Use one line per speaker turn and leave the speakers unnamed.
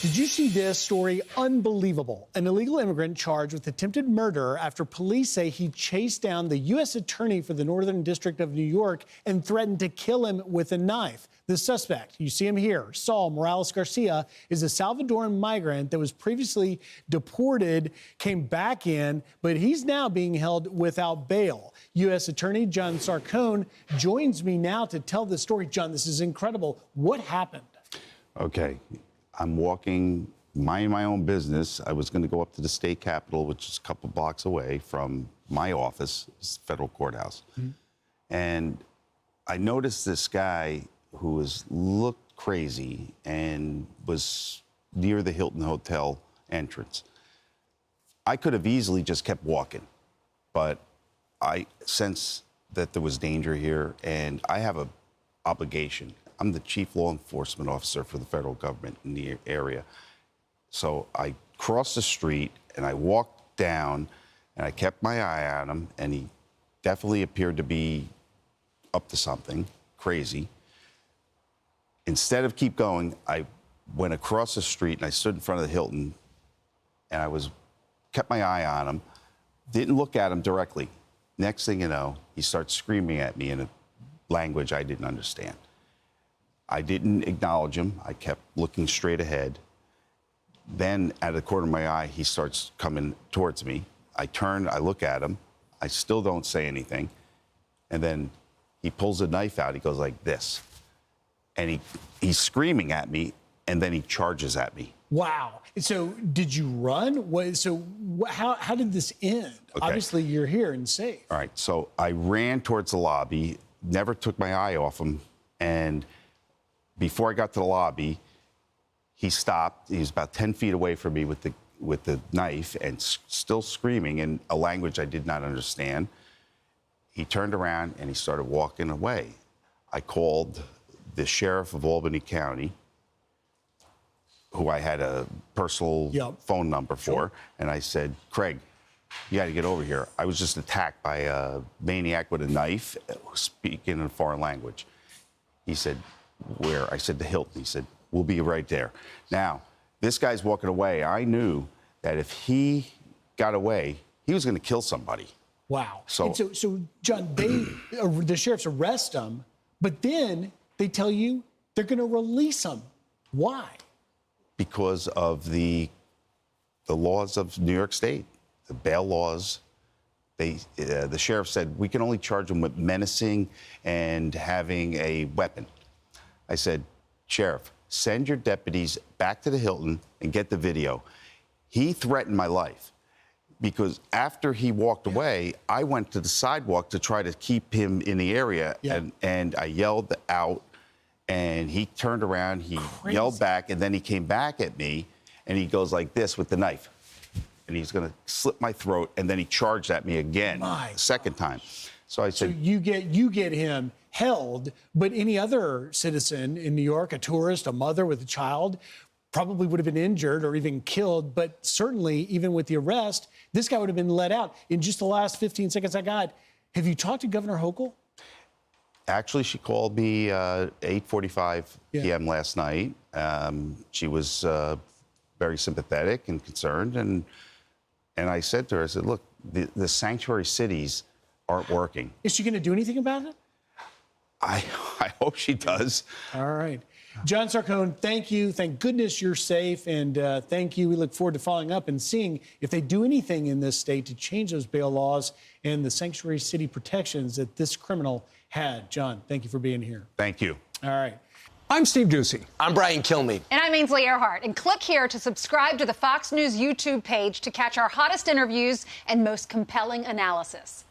Did you see this story? Unbelievable. An illegal immigrant charged with attempted murder after police say he chased down the U.S. attorney for the Northern District of New York and threatened to kill him with a knife. The suspect, you see him here, Saul Morales Garcia, is a Salvadoran migrant that was previously deported, came back in, but he's now being held without bail. U.S. Attorney John Sarcone joins me now to tell the story. John, this is incredible. What happened?
Okay. I'm walking, minding my own business. I was going to go up to the state capitol, which is a couple blocks away from my office, federal courthouse. Mm-hmm. And I noticed this guy who looked crazy and was near the Hilton Hotel entrance. I could have easily just kept walking, but I sensed that there was danger here, and I have an obligation. I'm the chief law enforcement officer for the federal government in the area. So I crossed the street and I walked down and I kept my eye on him, and he definitely appeared to be up to something crazy. Instead of keep going, I went across the street and I stood in front of the Hilton, and I kept my eye on him, didn't look at him directly. Next thing you know, he starts screaming at me in a language I didn't understand. I didn't acknowledge him. I kept looking straight ahead. Then, out of the corner of my eye, he starts coming towards me. I turn, I look at him. I still don't say anything. And then he pulls a knife out. He goes like this. And he's screaming at me, and then he charges at me.
Wow. So did you run? How did this end? Okay. Obviously, you're here and safe.
All right. So I ran towards the lobby, never took my eye off him, and before I got to the lobby, he stopped. He was about 10 feet away from me with the knife and still screaming in a language I did not understand. He turned around and he started walking away. I called the sheriff of Albany County, who I had a personal phone number for, and I said, Craig, you got to get over here. I was just attacked by a maniac with a knife speaking in a foreign language. He said, where? I said, the Hilton. He said, we'll be right there. Now, this guy's walking away. I knew that if he got away, he was going to kill somebody.
Wow. So John, the sheriffs arrest him, but then they tell you they're going to release him. Why?
Because of the laws of New York State, the bail laws. The sheriff said, we can only charge him with menacing and having a weapon. I said, Sheriff, send your deputies back to the Hilton and get the video. He threatened my life because after he walked away, I went to the sidewalk to try to keep him in the area, and I yelled out, and he turned around, he yelled back, and then he came back at me, and he goes like this with the knife, and he's going to slit my throat, and then he charged at me again, second time. So I said,
so you get him held, but any other citizen in New York, a tourist, a mother with a child, probably would have been injured or even killed. But certainly, even with the arrest, this guy would have been let out. In just the last 15 seconds I got, have you talked to Governor Hochul?
Actually, she called me 8:45 p.m. last night. She was very sympathetic and concerned, and I said to her, I said, look, the sanctuary cities aren't working.
Is she going to do anything about it?
I hope she does.
All right. John Sarcone, thank you. Thank goodness you're safe. And thank you. We look forward to following up and seeing if they do anything in this state to change those bail laws and the sanctuary city protections that this criminal had. John, thank you for being here.
Thank you.
All right.
I'm Steve Ducey.
I'm Brian Kilmeade.
And I'm Ainsley Earhart. And click here to subscribe to the Fox News YouTube page to catch our hottest interviews and most compelling analysis.